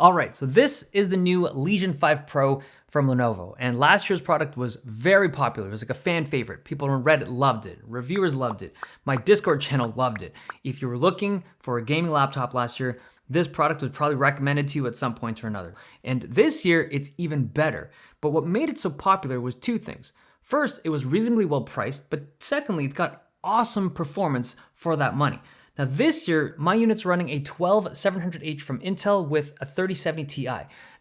All right, so this is the new Legion 5 Pro from Lenovo, and last year's product was very popular. It was like a fan favorite. People on Reddit loved it. Reviewers loved it. My Discord channel loved it. If you were looking for a gaming laptop last year, this product was probably recommended to you at some point or another. And this year, it's even better. But what made it so popular was two things. First, it was reasonably well priced, but secondly, it's got awesome performance for that money. Now this year, my unit's running a 12700H from Intel with a 3070 Ti.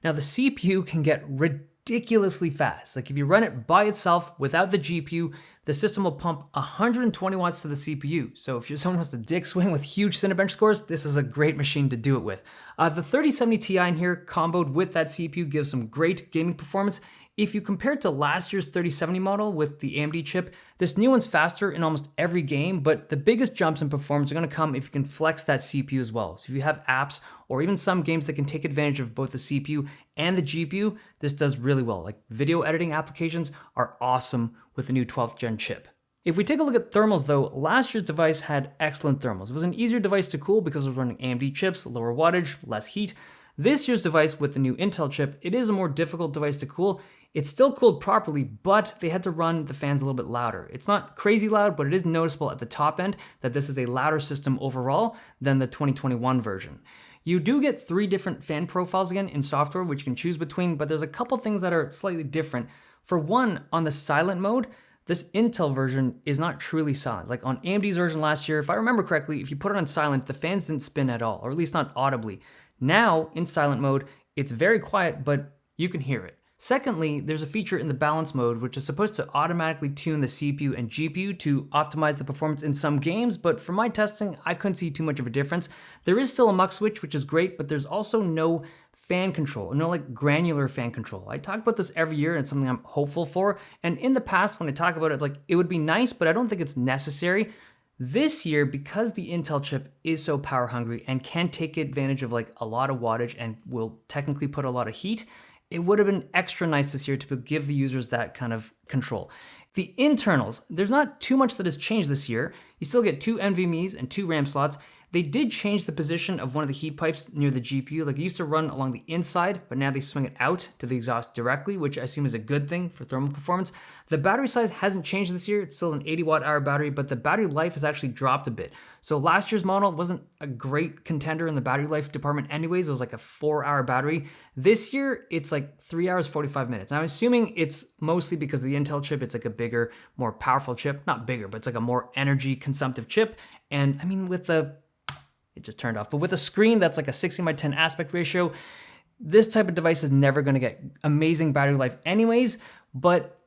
Now the CPU can get ridiculously fast. Like if you run it by itself without the GPU, the system will pump 120 watts to the CPU. So if you're someone who wants to dick swing with huge Cinebench scores, this is a great machine to do it with. The 3070 Ti in here, comboed with that CPU, gives some great gaming performance. If you compare it to last year's 3070 model with the AMD chip, this new one's faster in almost every game, but the biggest jumps in performance are gonna come if you can flex that CPU as well. So if you have apps or even some games that can take advantage of both the CPU and the GPU, this does really well. Like video editing applications are awesome with the new 12th gen chip. If we take a look at thermals though, last year's device had excellent thermals. It was an easier device to cool because it was running AMD chips, lower wattage, less heat. This year's device with the new Intel chip, it is a more difficult device to cool. It's still cooled properly, but they had to run the fans a little bit louder. It's not crazy loud, but it is noticeable at the top end that this is a louder system overall than the 2021 version. You do get 3 different fan profiles again in software, which you can choose between, but there's a couple things that are slightly different. For one, on the silent mode, this Intel version is not truly silent. Like on AMD's version last year, if I remember correctly, if you put it on silent, the fans didn't spin at all, or at least not audibly. Now, in silent mode, it's very quiet, but you can hear it. Secondly, there's a feature in the balance mode which is supposed to automatically tune the CPU and GPU to optimize the performance in some games, but for my testing, I couldn't see too much of a difference. There is still a mux switch, which is great, but there's also no fan control, no like granular fan control. I talk about this every year and it's something I'm hopeful for, and in the past when I talk about it, like it would be nice, but I don't think it's necessary. This year, because the Intel chip is so power hungry and can take advantage of like a lot of wattage and will technically put a lot of heat, it would have been extra nice this year to give the users that kind of control. The internals, there's not too much that has changed this year. You still get 2 NVMe's and 2 RAM slots. They did change the position of one of the heat pipes near the GPU. Like it used to run along the inside, but now they swing it out to the exhaust directly, which I assume is a good thing for thermal performance. The battery size hasn't changed this year. It's still an 80 watt hour battery, but the battery life has actually dropped a bit. So last year's model wasn't a great contender in the battery life department anyways. It was like a 4-hour battery. This year, it's like 3 hours, 45 minutes. Now, I'm assuming it's mostly because of the Intel chip. It's like a bigger, more powerful chip. Not bigger, but it's like a more energy consumptive chip. And I mean, it just turned off. But with a screen that's like a 16:10 aspect ratio, this type of device is never gonna get amazing battery life anyways. But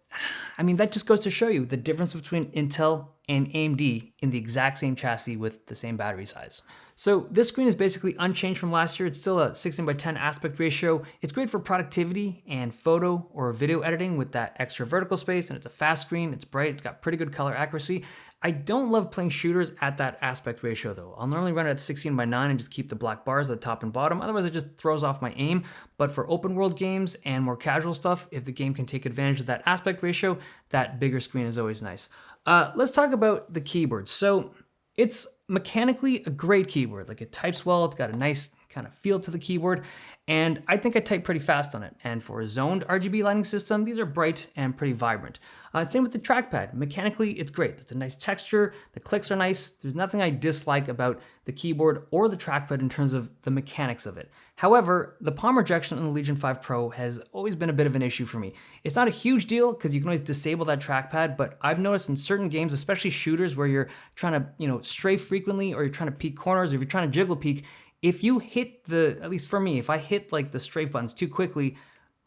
I mean, that just goes to show you the difference between Intel and AMD in the exact same chassis with the same battery size. So this screen is basically unchanged from last year. It's still a 16:10 aspect ratio. It's great for productivity and photo or video editing with that extra vertical space, and it's a fast screen, it's bright, it's got pretty good color accuracy. I don't love playing shooters at that aspect ratio though. I'll normally run it at 16:9 and just keep the black bars at the top and bottom. Otherwise it just throws off my aim. But for open world games and more casual stuff, if the game can take advantage of that aspect ratio, that bigger screen is always nice. Let's talk about the keyboard. So it's mechanically a great keyboard. Like it types well, it's got a nice kind of feel to the keyboard, and I think I type pretty fast on it. And for a zoned RGB lighting system, these are bright and pretty vibrant. Same with the trackpad. Mechanically, it's great. It's a nice texture, the clicks are nice. There's nothing I dislike about the keyboard or the trackpad in terms of the mechanics of it. However, the palm rejection on the Legion 5 Pro has always been a bit of an issue for me. It's not a huge deal because you can always disable that trackpad, but I've noticed in certain games, especially shooters where you're trying to, strafe frequently, or you're trying to peek corners, or if you're trying to jiggle peek, if you hit at least for me, if I hit like the strafe buttons too quickly,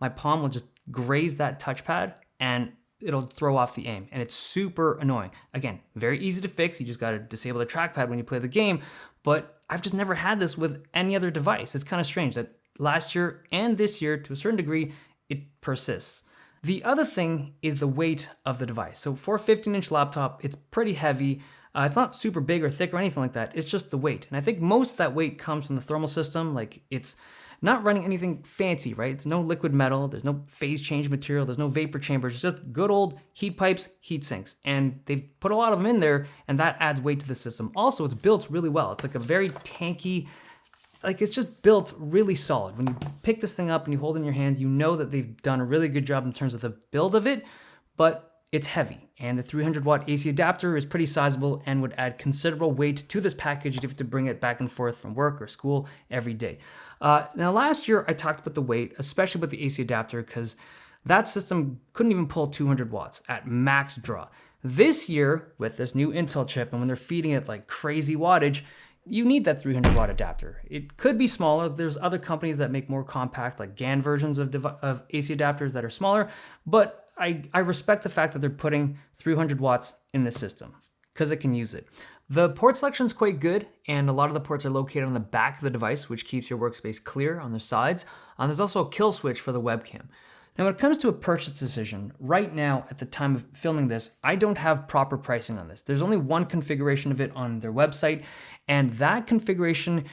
my palm will just graze that touchpad and it'll throw off the aim, and it's super annoying. Again, very easy to fix. You just got to disable the trackpad when you play the game, but I've just never had this with any other device. It's kind of strange that last year and this year, to a certain degree, it persists. The other thing is the weight of the device. So for a 15-inch laptop, it's pretty heavy. It's not super big or thick or anything like that. It's just the weight. And I think most of that weight comes from the thermal system. Like it's not running anything fancy, right? It's no liquid metal. There's no phase change material. There's no vapor chambers. It's just good old heat pipes, heat sinks. And they've put a lot of them in there, and that adds weight to the system. Also, it's built really well. It's like a very tanky, like it's just built really solid. When you pick this thing up and you hold it in your hands, you know that they've done a really good job in terms of the build of it, but it's heavy. And the 300 watt AC adapter is pretty sizable and would add considerable weight to this package if you have to bring it back and forth from work or school every day. Now last year I talked about the weight, especially with the AC adapter, because that system couldn't even pull 200 watts at max draw. This year, with this new Intel chip, and when they're feeding it like crazy wattage, you need that 300 watt adapter. It could be smaller. There's other companies that make more compact, like GaN versions of AC adapters that are smaller, but I respect the fact that they're putting 300 watts in this system because it can use it. The port selection is quite good, and a lot of the ports are located on the back of the device, which keeps your workspace clear on the sides. There's also a kill switch for the webcam. Now, when it comes to a purchase decision, right now, at the time of filming this, I don't have proper pricing on this. There's only one configuration of it on their website, and that configuration,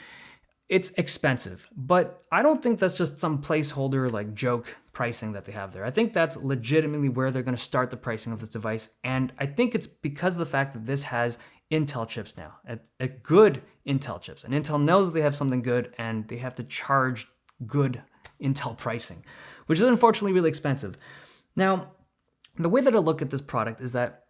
it's expensive. But I don't think that's just some placeholder, like joke pricing that they have there. I think that's legitimately where they're gonna start the pricing of this device, and I think it's because of the fact that this has Intel chips now, a good Intel chips. And Intel knows that they have something good, and they have to charge good Intel pricing, which is unfortunately really expensive. Now, the way that I look at this product is that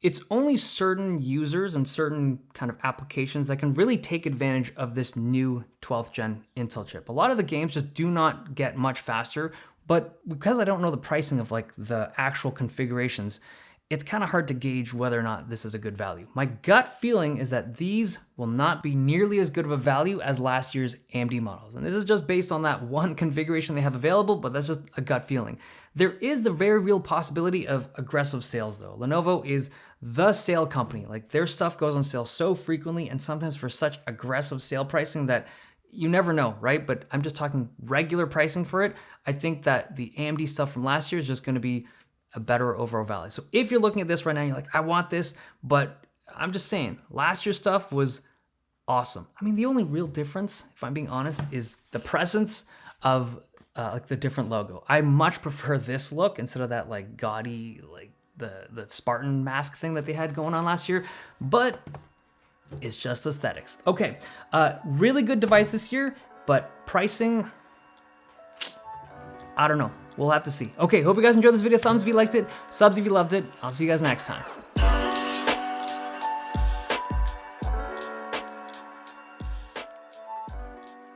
it's only certain users and certain kind of applications that can really take advantage of this new 12th gen Intel chip. A lot of the games just do not get much faster, but because I don't know the pricing of like the actual configurations, it's kind of hard to gauge whether or not this is a good value. My gut feeling is that these will not be nearly as good of a value as last year's AMD models. And this is just based on that one configuration they have available, but that's just a gut feeling. There is the very real possibility of aggressive sales though. Lenovo is the sale company. Like their stuff goes on sale so frequently and sometimes for such aggressive sale pricing that you never know, right? But I'm just talking regular pricing for it. I think that the AMD stuff from last year is just gonna be a better overall value. So if you're looking at this right now, you're like, I want this, but I'm just saying, last year's stuff was awesome. I mean, the only real difference, if I'm being honest, is the presence of like the different logo. I much prefer this look instead of that like gaudy, like the Spartan mask thing that they had going on last year, but it's just aesthetics. Okay, really good device this year, but pricing, I don't know. We'll have to see. Okay, hope you guys enjoyed this video. Thumbs if you liked it, subs if you loved it. I'll see you guys next time.